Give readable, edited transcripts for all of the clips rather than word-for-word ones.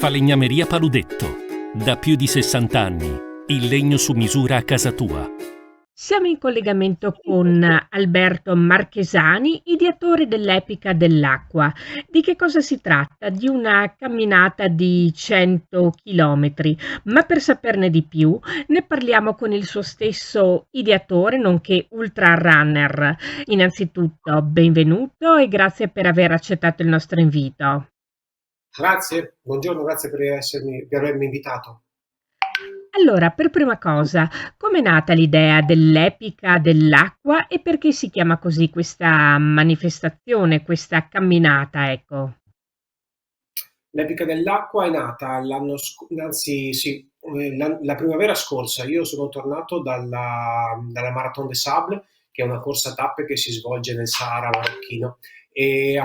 Falegnameria Paludetto. Da più di 60 anni. Il legno su misura a casa tua. Siamo in collegamento con Alberto Marchesani, ideatore dell'Epica dell'Acqua. Di che cosa si tratta? Di una camminata di 100 chilometri, ma per saperne di più ne parliamo con il suo stesso ideatore, nonché ultra runner. Innanzitutto, benvenuto e grazie per aver accettato il nostro invito. Grazie, buongiorno, grazie per avermi invitato. Allora, per prima cosa, com'è nata l'idea dell'Epica dell'Acqua e perché si chiama così questa manifestazione, questa camminata, ecco? L'Epica dell'Acqua è nata anzi sì, la primavera scorsa. Io sono tornato dalla Marathon des Sables, che è una corsa a tappe che si svolge nel Sahara marocchino. E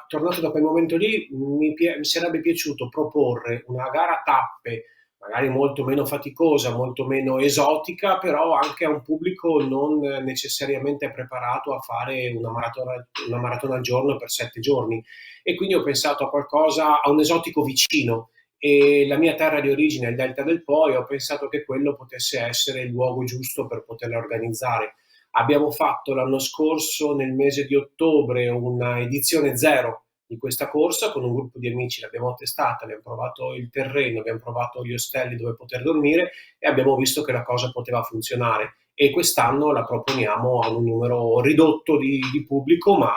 tornato da quel momento lì, mi sarebbe piaciuto proporre una gara a tappe, magari molto meno faticosa, molto meno esotica, però anche a un pubblico non necessariamente preparato a fare una maratona al giorno per 7 giorni. E quindi ho pensato a qualcosa, a un esotico vicino. E la mia terra di origine è il Delta del Po e ho pensato che quello potesse essere il luogo giusto per poterla organizzare. Abbiamo fatto l'anno scorso, nel mese di ottobre, una edizione zero di questa corsa con un gruppo di amici. L'abbiamo testata, abbiamo provato il terreno, abbiamo provato gli ostelli dove poter dormire e abbiamo visto che la cosa poteva funzionare. E quest'anno la proponiamo a un numero ridotto di pubblico, ma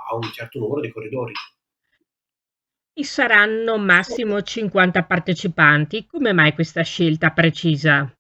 a un certo numero di corridori. E saranno massimo 50 partecipanti. Come mai questa scelta precisa?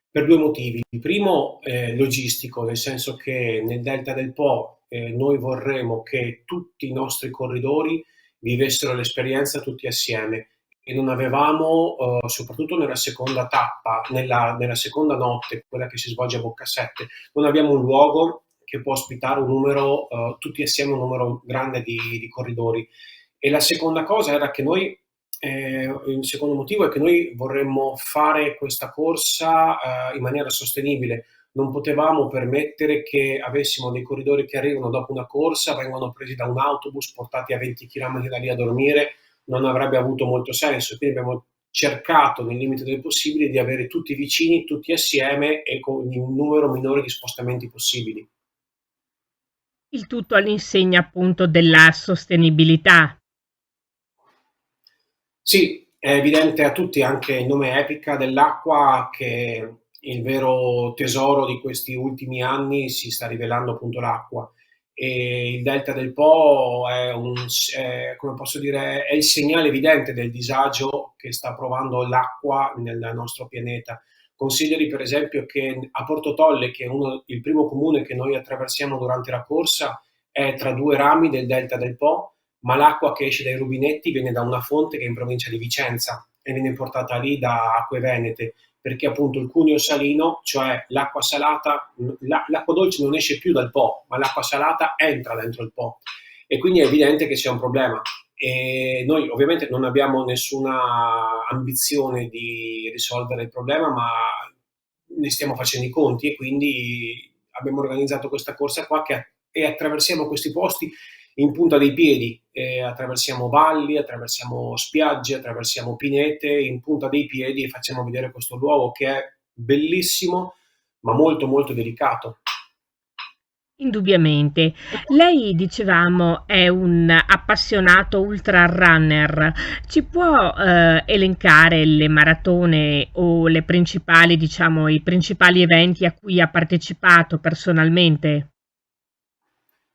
Per due motivi. Il primo è logistico, nel senso che nel Delta del Po noi vorremmo che tutti i nostri corridori vivessero l'esperienza tutti assieme e non avevamo, soprattutto nella seconda tappa, nella seconda notte, quella che si svolge a Boccasette, non abbiamo un luogo che può ospitare un numero, tutti assieme un numero grande di corridori. E la seconda cosa era che noi il secondo motivo è che noi vorremmo fare questa corsa in maniera sostenibile. Non potevamo permettere che avessimo dei corridori che arrivano dopo una corsa, vengono presi da un autobus, portati a 20 km da lì a dormire, non avrebbe avuto molto senso. Quindi abbiamo cercato, nel limite del possibile, di avere tutti vicini, tutti assieme e con un numero minore di spostamenti possibili. Il tutto all'insegna appunto della sostenibilità. Sì, è evidente a tutti anche il nome Epica dell'Acqua, che il vero tesoro di questi ultimi anni si sta rivelando appunto l'acqua. E il Delta del Po come posso dire, è il segnale evidente del disagio che sta provando l'acqua nel nostro pianeta. Consideri per esempio che a Porto Tolle, che è il primo comune che noi attraversiamo durante la corsa, è tra due rami del Delta del Po, ma l'acqua che esce dai rubinetti viene da una fonte che è in provincia di Vicenza e viene portata lì da acque venete, perché appunto il cuneo salino, cioè l'acqua salata, l'acqua dolce non esce più dal Po, ma l'acqua salata entra dentro il Po e quindi è evidente che c'è un problema. E noi ovviamente non abbiamo nessuna ambizione di risolvere il problema, ma ne stiamo facendo i conti e quindi abbiamo organizzato questa corsa qua e attraversiamo questi posti in punta dei piedi, attraversiamo valli, attraversiamo spiagge, attraversiamo pinete, in punta dei piedi e facciamo vedere questo luogo che è bellissimo, ma molto molto delicato. Indubbiamente. Lei, dicevamo, è un appassionato ultra runner. Ci può elencare le maratone o le principali, diciamo, i principali eventi a cui ha partecipato personalmente?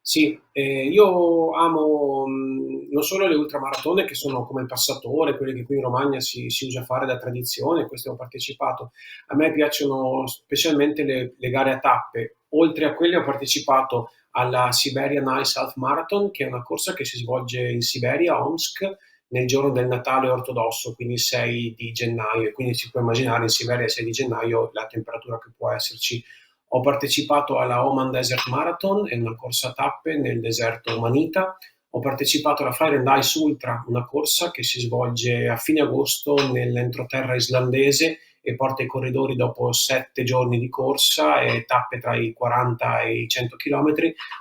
Sì, io amo non solo le ultramaratone che sono come il passatore, quelle che qui in Romagna si usa fare da tradizione, queste ho partecipato. A me piacciono specialmente le gare a tappe. Oltre a quelle ho partecipato alla Siberian Ice Half Marathon, che è una corsa che si svolge in Siberia, a Omsk, nel giorno del Natale ortodosso, quindi il 6 di gennaio. E quindi si può immaginare in Siberia il 6 di gennaio la temperatura che può esserci. Ho partecipato alla Oman Desert Marathon, è una corsa a tappe nel deserto omanita. Ho partecipato alla Fire and Ice Ultra, una corsa che si svolge a fine agosto nell'entroterra islandese e porta i corridori dopo 7 giorni di corsa e tappe tra i 40 e i 100 km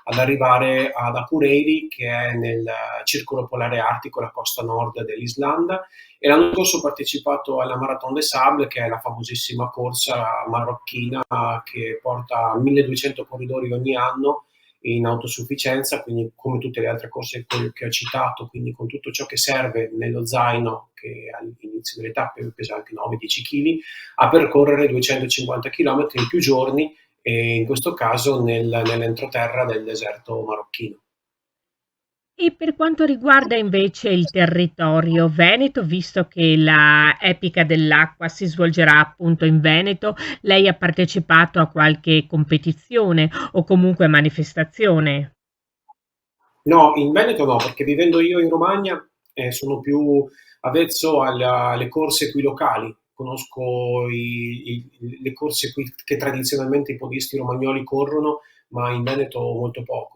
ad arrivare ad Akureyri, che è nel circolo polare artico, la costa nord dell'Islanda. E l'anno scorso ho partecipato alla Marathon des Sables, che è la famosissima corsa marocchina che porta 1200 corridori ogni anno in autosufficienza, quindi come tutte le altre corse che ho citato, quindi con tutto ciò che serve nello zaino, che all'inizio delle tappe pesa anche 9-10 kg, a percorrere 250 km in più giorni, e in questo caso nell'entroterra del deserto marocchino. E per quanto riguarda invece il territorio veneto, visto che la Epica dell'Acqua si svolgerà appunto in Veneto, lei ha partecipato a qualche competizione o comunque manifestazione? No, in Veneto no, perché vivendo io in Romagna sono più avvezzo alle corse qui locali. Conosco le corse qui che tradizionalmente i podisti romagnoli corrono, ma in Veneto molto poco.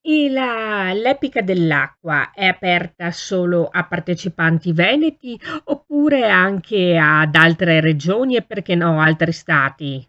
E l'Epica dell'Acqua è aperta solo a partecipanti veneti oppure anche ad altre regioni e perché no, altri stati?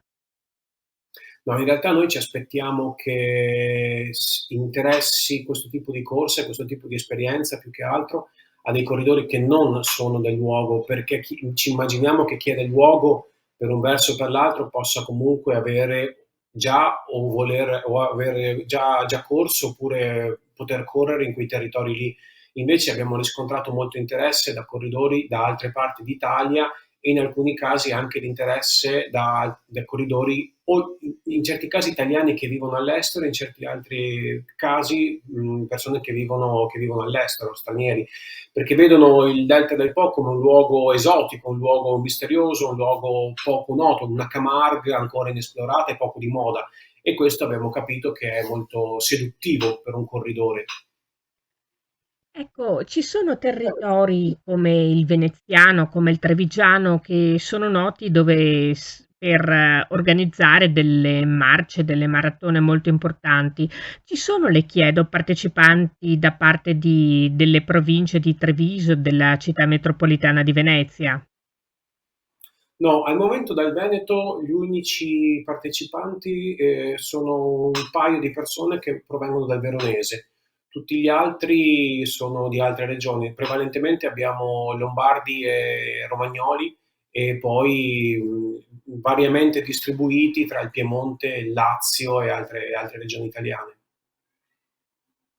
No, in realtà noi ci aspettiamo che interessi questo tipo di corsa, questo tipo di esperienza più che altro a dei corridori che non sono del luogo, perché ci immaginiamo che chi è del luogo per un verso o per l'altro possa comunque avere già o voler o avere già corso oppure poter correre in quei territori lì. Invece abbiamo riscontrato molto interesse da corridori da altre parti d'Italia e in alcuni casi anche l'interesse da corridori o in certi casi italiani che vivono all'estero, in certi altri casi persone che vivono all'estero, stranieri, perché vedono il Delta del Po come un luogo esotico, un luogo misterioso, un luogo poco noto, una Camargue ancora inesplorata e poco di moda. E questo abbiamo capito che è molto seduttivo per un corridore. Ecco, ci sono territori come il veneziano, come il trevigiano, che sono noti dove per organizzare delle marce, delle maratone molto importanti. Ci sono, le chiedo, partecipanti da parte delle province di Treviso, della città metropolitana di Venezia? No, al momento dal Veneto gli unici partecipanti sono un paio di persone che provengono dal Veronese. Tutti gli altri sono di altre regioni. Prevalentemente abbiamo lombardi e romagnoli e poi variamente distribuiti tra il Piemonte, il Lazio e altre regioni italiane.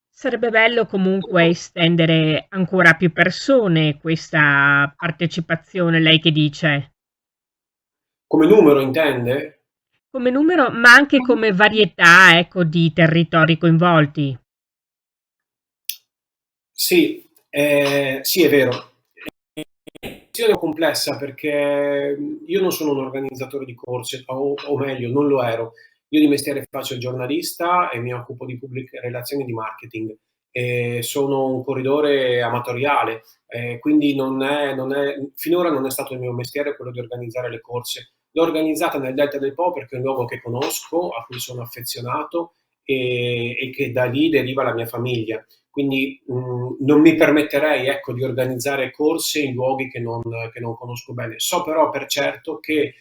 Sarebbe bello comunque estendere ancora a più persone questa partecipazione, lei che dice? Come numero intende? Come numero, ma anche come varietà, ecco, di territori coinvolti. Sì, sì, è vero. È complessa perché io non sono un organizzatore di corse, o meglio, non lo ero. Io di mestiere faccio il giornalista e mi occupo di pubbliche relazioni e di marketing. E sono un corridore amatoriale, quindi finora non è stato il mio mestiere quello di organizzare le corse. L'ho organizzata nel Delta del Po perché è un luogo che conosco, a cui sono affezionato e che da lì deriva la mia famiglia. Quindi non mi permetterei, ecco, di organizzare corse in luoghi che non conosco bene. So però per certo che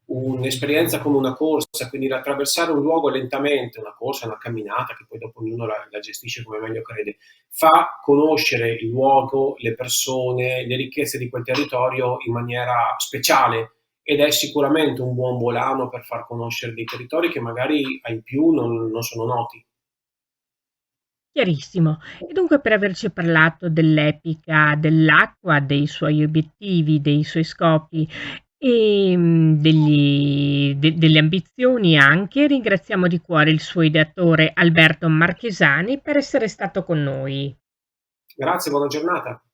un'esperienza come una corsa, quindi attraversare un luogo lentamente, una corsa, una camminata, che poi dopo ognuno la gestisce come meglio crede, fa conoscere il luogo, le persone, le ricchezze di quel territorio in maniera speciale ed è sicuramente un buon volano per far conoscere dei territori che magari ai più non sono noti. Chiarissimo. E dunque per averci parlato dell'epica dell'acqua, dei suoi obiettivi, dei suoi scopi e delle ambizioni anche, ringraziamo di cuore il suo ideatore Alberto Marchesani per essere stato con noi. Grazie, buona giornata.